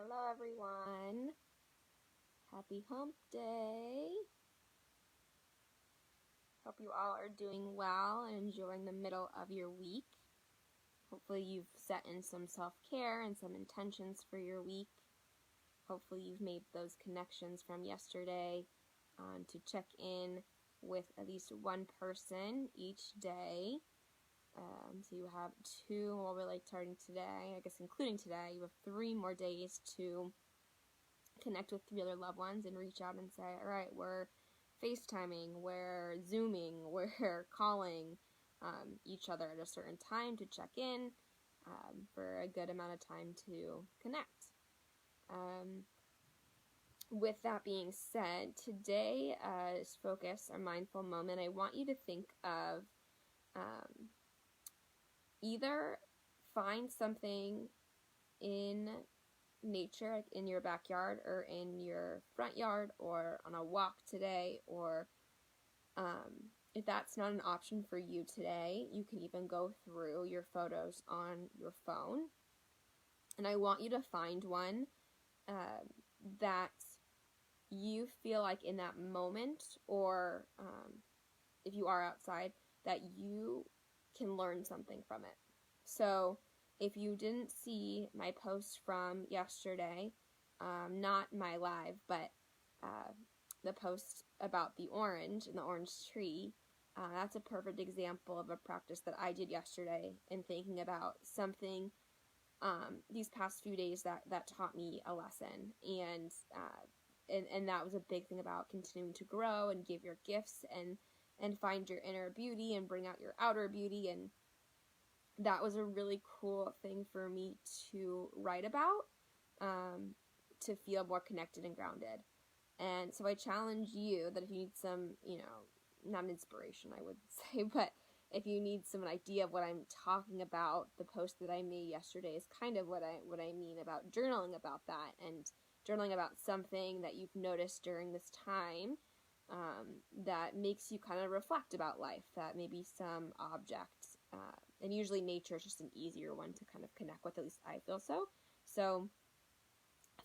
Hello everyone. Happy hump day. Hope you all are doing well and enjoying the middle of your week. Hopefully you've set in some self-care and some intentions for your week. Hopefully you've made those connections from yesterday to check in with at least one person each day. So you have 2, well, we're starting today, I guess including today, you have 3 more days to connect with 3 other loved ones and reach out and say, all right, we're FaceTiming, we're Zooming, we're calling each other at a certain time to check in for a good amount of time to connect. With that being said, today's focus, our mindful moment, I want you to think of either find something in nature, like in your backyard or in your front yard or on a walk today, or if that's not an option for you today, you can even go through your photos on your phone, and I want you to find one that you feel like in that moment, or if you are outside, that you can learn something from it. So if you didn't see my post from yesterday, not my live, but the post about the orange and the orange tree, that's a perfect example of a practice that I did yesterday in thinking about something these past few days that taught me a lesson. And that was a big thing about continuing to grow and give your gifts and find your inner beauty and bring out your outer beauty. And that was a really cool thing for me to write about, to feel more connected and grounded. And so I challenge you that if you need some, not an inspiration, I would say, but if you need some idea of what I'm talking about, the post that I made yesterday is kind of what I mean about journaling about that, and journaling about something that you've noticed during this time that makes you kind of reflect about life, that maybe some object, and usually nature is just an easier one to kind of connect with, at least I feel so. So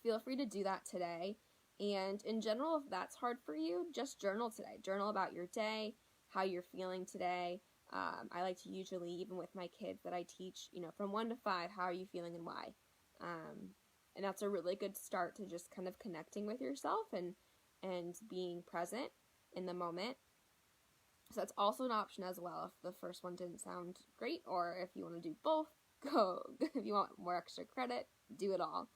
feel free to do that today. And in general, if that's hard for you, just journal today. Journal about your day, how you're feeling today. I like to usually, even with my kids that I teach, from 1 to 5, how are you feeling and why? And that's a really good start to just kind of connecting with yourself and being present in the moment. So that's also an option as well if the first one didn't sound great, or if you want to do both, go. If you want more extra credit, do it all.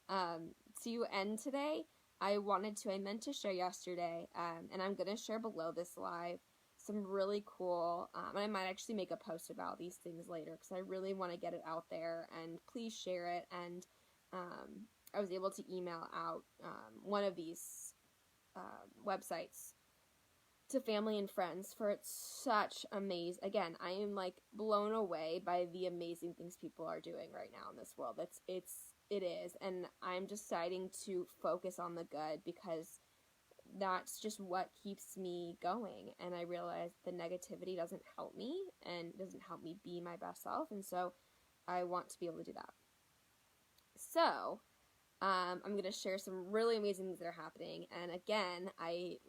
To end today, I meant to share yesterday, and I'm going to share below this live some really cool, and I might actually make a post about these things later because I really want to get it out there, and please share it. And I was able to email out one of these websites to family and friends for it's such amazing. Again, I am blown away by the amazing things people are doing right now in this world. It is, and I'm deciding to focus on the good because that's just what keeps me going. And I realize the negativity doesn't help me and doesn't help me be my best self, and so I want to be able to do that. So I'm going to share some really amazing things that are happening. And again, I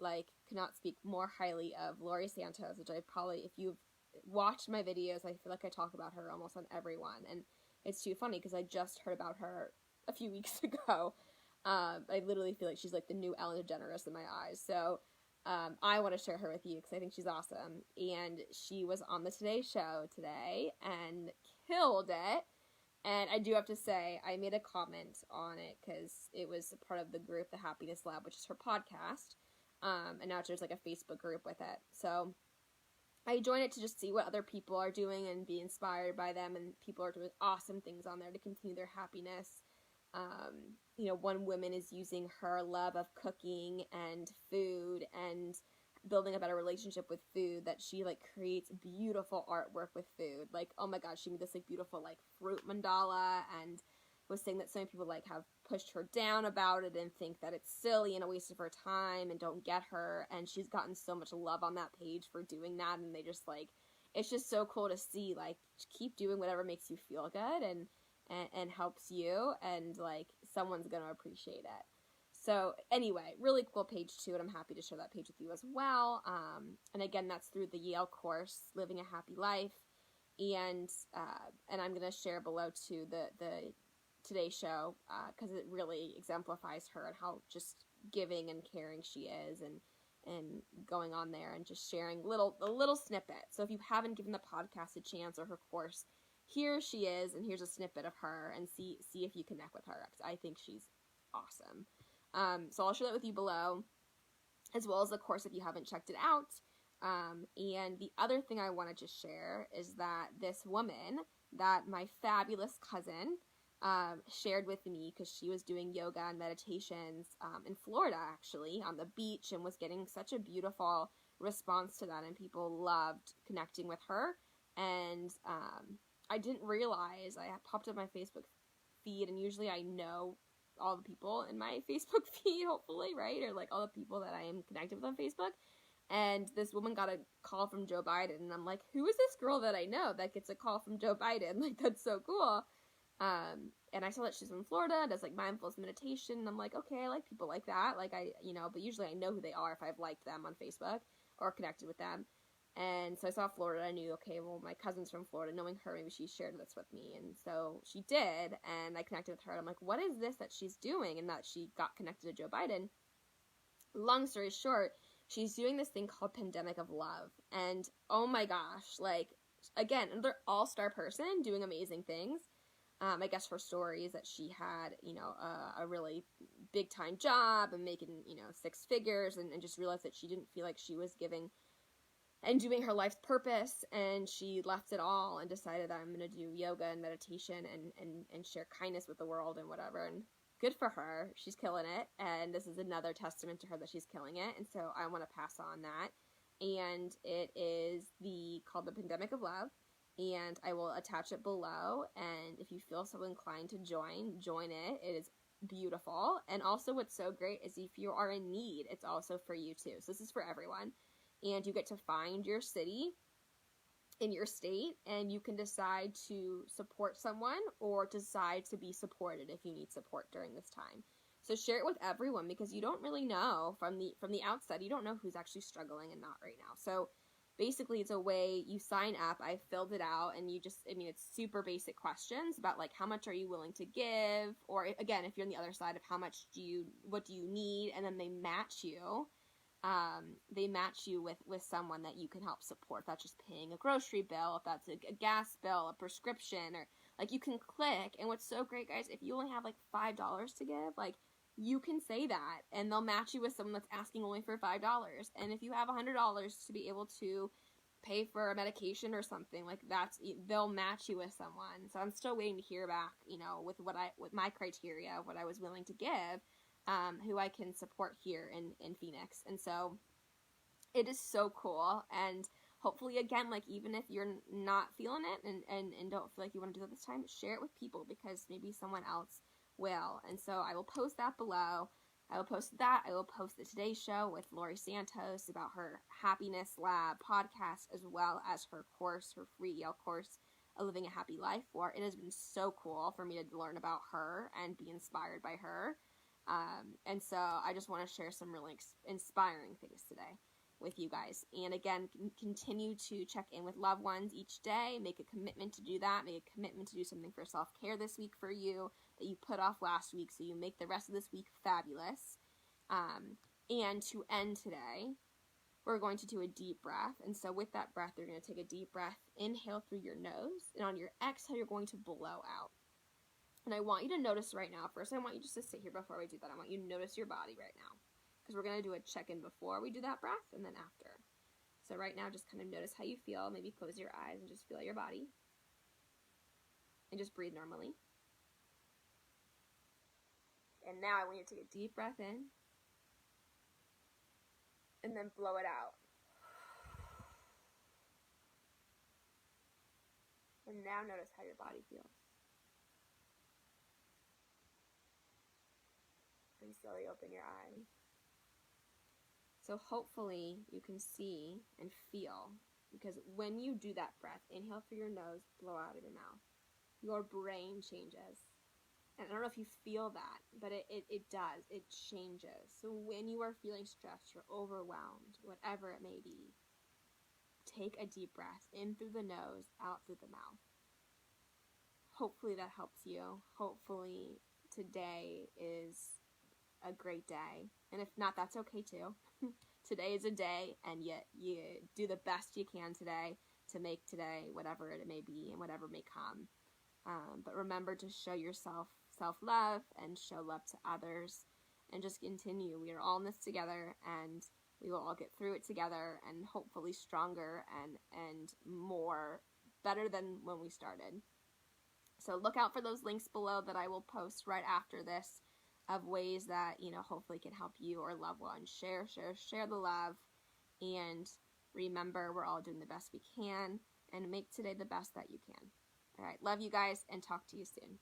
cannot speak more highly of Laurie Santos, which I probably, if you've watched my videos, I feel like I talk about her almost on every one. And it's too funny because I just heard about her a few weeks ago. I literally feel like she's like the new Ellen DeGeneres in my eyes. So I want to share her with you because I think she's awesome. And she was on the Today Show today and killed it. And I do have to say, I made a comment on it because it was a part of the group, the Happiness Lab, which is her podcast. And now there's a Facebook group with it. So I joined it to just see what other people are doing and be inspired by them. And people are doing awesome things on there to continue their happiness. One woman is using her love of cooking and food and building a better relationship with food, that she creates beautiful artwork with food. Oh my god, she made this beautiful fruit mandala, and was saying that so many people have pushed her down about it and think that it's silly and a waste of her time and don't get her, and she's gotten so much love on that page for doing that. And they just it's just so cool to see, keep doing whatever makes you feel good, and helps you, and like someone's going to appreciate it. So anyway, really cool page too, and I'm happy to share that page with you as well. And again, that's through the Yale course, Living a Happy Life. And I'm going to share below too the Today show, because it really exemplifies her and how just giving and caring she is, and going on there and just sharing a little snippet. So if you haven't given the podcast a chance or her course, here she is, and here's a snippet of her, and see if you connect with her, because I think she's awesome. So I'll share that with you below, as well as the course if you haven't checked it out. And the other thing I want to just share is that this woman that my fabulous cousin shared with me, because she was doing yoga and meditations in Florida, actually, on the beach, and was getting such a beautiful response to that, and people loved connecting with her. And I didn't realize, I popped up my Facebook feed, and usually I know all the people in my Facebook feed, hopefully, right? Or like all the people that I am connected with on Facebook. And this woman got a call from Joe Biden, and I'm like, who is this girl that I know that gets a call from Joe Biden? Like, that's so cool. And I saw that she's in Florida, does like mindfulness meditation, and I'm like, okay, I like people like that, like but usually I know who they are if I've liked them on Facebook or connected with them. And so I saw Florida, I knew, okay, well, my cousin's from Florida, knowing her, maybe she shared this with me, and so she did, and I connected with her, and I'm like, what is this that she's doing, and that she got connected to Joe Biden? Long story short, she's doing this thing called Pandemic of Love, and oh my gosh, like, again, another all-star person doing amazing things. I guess her story is that she had, a really big time job and making, 6 figures, and just realized that she didn't feel like she was giving and doing her life's purpose, and she left it all and decided that I'm going to do yoga and meditation and share kindness with the world and whatever. And good for her. She's killing it. And this is another testament to her that she's killing it. And so I want to pass on that. And it is called the Pandemic of Love. And I will attach it below, and if you feel so inclined to join it. It is beautiful. And also what's so great is if you are in need, it's also for you too. So this is for everyone. And you get to find your city in your state, and you can decide to support someone or decide to be supported if you need support during this time. So share it with everyone, because you don't really know from the outside, you don't know who's actually struggling and not right now. So basically, it's a way you sign up. I filled it out, and it's super basic questions about like, how much are you willing to give? Or again, if you're on the other side of what do you need? And then they match you. They match you with someone that you can help support. That's just paying a grocery bill, if that's a gas bill, a prescription, or like you can click. And what's so great, guys, if you only have like $5 to give, like you can say that, and they'll match you with someone that's asking only for $5. And if you have $100 to be able to pay for a medication or something, like they'll match you with someone. So I'm still waiting to hear back, with my criteria of what I was willing to give, who I can support here in Phoenix. And so it is so cool. And hopefully, again, like even if you're not feeling it and don't feel like you want to do that this time, share it with people, because maybe someone else will. And so I will post that below. I will post that. I will post the Today Show with Laurie Santos about her Happiness Lab podcast, as well as her course, her free Yale course, A Living a Happy Life, where it has been so cool for me to learn about her and be inspired by her. And so I just want to share some really inspiring things today with you guys. And again, continue to check in with loved ones each day. Make a commitment to do that. Make a commitment to do something for self-care this week for you that you put off last week, so you make the rest of this week fabulous. And to end today, we're going to do a deep breath. And so with that breath, you're going to take a deep breath, inhale through your nose, and on your exhale, you're going to blow out. And I want you to notice right now, first I want you just to sit here before we do that. I want you to notice your body right now, because we're going to do a check-in before we do that breath and then after. So right now, just kind of notice how you feel. Maybe close your eyes and just feel your body. And just breathe normally. And now I want you to take a deep breath in. And then blow it out. And now notice how your body feels. And slowly open your eyes. So hopefully you can see and feel, because when you do that breath, inhale through your nose, blow out of your mouth. your brain changes. And I don't know if you feel that, but it does. It changes. So when you are feeling stressed or overwhelmed, whatever it may be, take a deep breath in through the nose, out through the mouth. Hopefully that helps you. Hopefully today is a great day. And if not, that's okay too. Today is a day, and yet you do the best you can today to make today whatever it may be and whatever may come. But remember to show yourself self-love and show love to others, and just continue. We are all in this together, and we will all get through it together, and hopefully stronger and more better than when we started. So look out for those links below that I will post right after this of ways that, hopefully can help you or loved ones. Share the love, and remember, we're all doing the best we can, and make today the best that you can. All right, love you guys, and talk to you soon.